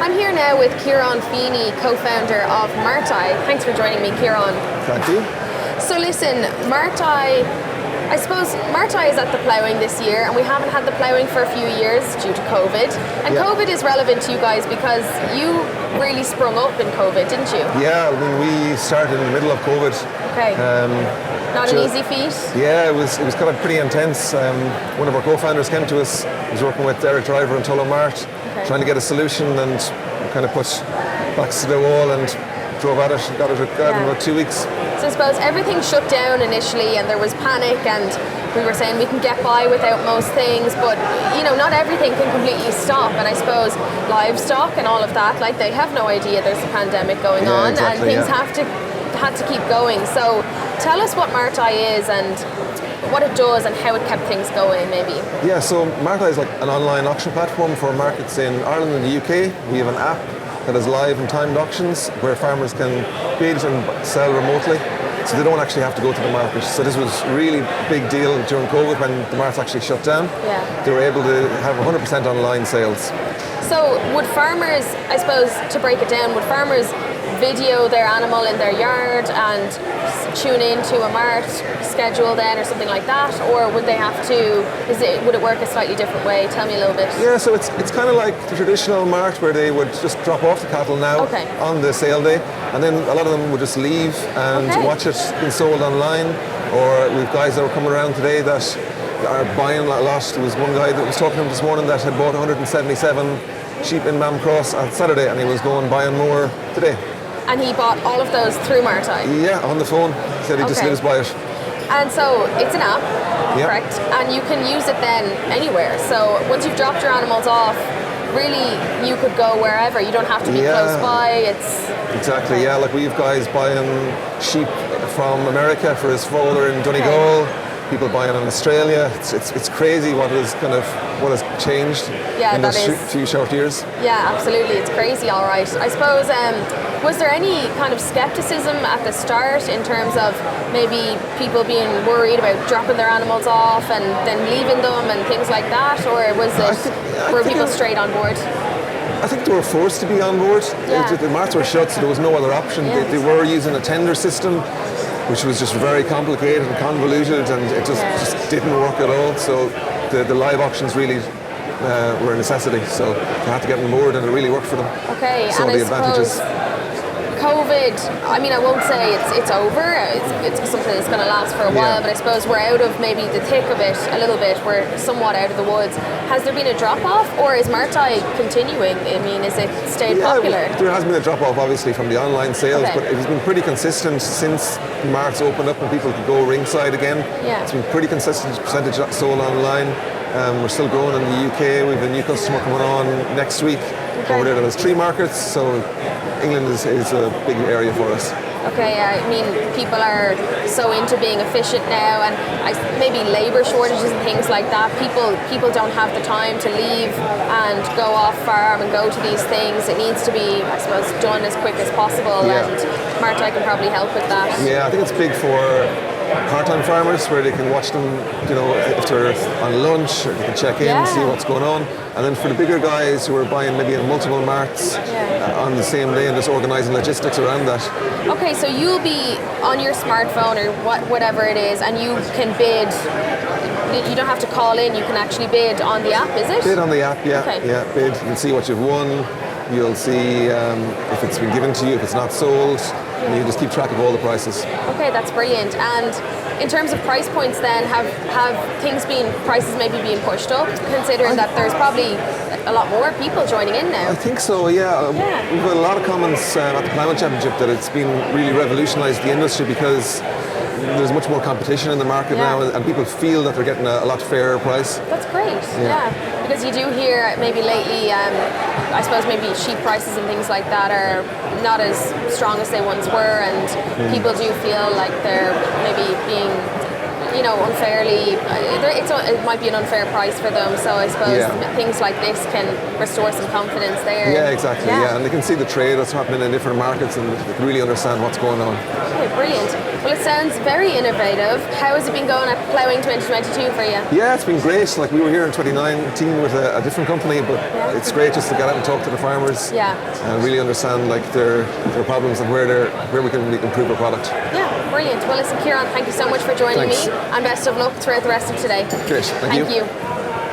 I'm here now with Kieran Feeney, co-founder of Marti. Thanks for joining me, Kieran. Thank you. So listen, Marti, I suppose Marti is at the Ploughing this year, and we haven't had the Ploughing for a few years due to COVID. And COVID is relevant to you guys because you really sprung up in COVID, didn't you? Yeah, I mean, we started in the middle of COVID. Okay. Not an easy feat? Yeah, it was kind of pretty intense. One of our co-founders came to us, was working with Derek Driver and Tullow Mart, trying to get a solution, and kind of put backs to the wall and drove at it, got it in about 2 weeks. So I suppose everything shut down initially and there was panic, and we were saying we can get by without most things, but you know, not everything can completely stop. And I suppose livestock and all of that, like, they have no idea there's a pandemic going on, and things had to keep going. So tell us what Marti is and what it does and how it kept things going, maybe. Yeah, so Marti is like an online auction platform for markets in Ireland and the UK. We have an app that has live and timed auctions where farmers can bid and sell remotely, so they don't actually have to go to the market. So this was really a big deal during COVID when the marts actually shut down. Yeah. They were able to have 100% online sales. So would farmers, I suppose, to break it down, would farmers video their animal in their yard and tune into a mart schedule then or something like that, or would they have to, would it work a slightly different way? Tell me a little bit. Yeah, so it's kind of like the traditional mart where they would just drop off the cattle now on the sale day, and then a lot of them would just leave and watch it being sold online. Or we've guys that were coming around today that are buying a lot. There was one guy that was talking to him this morning that had bought 177 sheep in Mamcross on Saturday, and he was going buying more today. And he bought all of those through Marti? Yeah, on the phone. He said he just lives by it. And so it's an app, correct? And you can use it then anywhere. So once you've dropped your animals off, really you could go wherever. You don't have to be close by. It's exactly, like we have guys buying sheep from America for his father in Donegal. People buying in Australia. It's crazy what has changed in those few short years. Yeah, absolutely. It's crazy, all right. I suppose, was there any kind of skepticism at the start in terms of maybe people being worried about dropping their animals off and then leaving them and things like that, or was it, were people straight on board? I think they were forced to be on board. The marts were shut, so there was no other option. They were using a tender system, which was just very complicated and convoluted, and it just didn't work at all. So the live auctions really were a necessity. So they had to get on board, and it really worked for them. Okay, so and the advantages. COVID, I mean, I won't say it's over. It's something that's going to last for a while, but I suppose we're out of maybe the thick of it a little bit. We're somewhat out of the woods. Has there been a drop-off, or is Marti continuing? I mean, is it stayed popular? There has been a drop-off, obviously, from the online sales, but it has been pretty consistent since marts opened up and people could go ringside again. It's been pretty consistent percentage sold online. We're still growing in the UK. We have a new customer coming on next week over there that has 3 markets, so England is a big area for us. Okay, I mean, people are so into being efficient now, and maybe labour shortages and things like that. People don't have the time to leave and go off farm and go to these things. It needs to be, I suppose, done as quick as possible, and Marti can probably help with that. Yeah, I think it's big for part-time farmers where they can watch them, you know, if they're on lunch, or they can check in, see what's going on. And then for the bigger guys who are buying maybe in multiple marts on the same day and just organising logistics around that. Okay, so you'll be on your smartphone or whatever it is, and you can bid. You don't have to call in, you can actually bid on the app, is it? Bid on the app, bid. You can see what you've won. You'll see if it's been given to you, if it's not sold, and you just keep track of all the prices. Okay, that's brilliant. And in terms of price points then, have prices maybe being pushed up, considering that there's probably a lot more people joining in now? I think so, yeah. We've got a lot of comments at the Ploughing Championship that it's been really revolutionised the industry because there's much more competition in the market now, and people feel that they're getting a lot fairer price. That's great, because you do hear maybe lately, I suppose maybe sheep prices and things like that are not as strong as they once were, and people do feel like they're maybe being, you know, unfairly, it might be an unfair price for them, so I suppose things like this can restore some confidence there. Yeah, exactly, and they can see the trade that's happening in different markets and they can really understand what's going on. Okay, Okay, brilliant. Well, it sounds very innovative. How has it been going at Ploughing 2022 for you? Yeah, it's been great. Like we were here in 2019 with a different company, but it's great just to get out and talk to the farmers and really understand like their problems and where we can improve our product. Yeah, brilliant. Well, listen, Kieran, thank you so much for joining me, and best of luck throughout the rest of today. Great, thank you. You.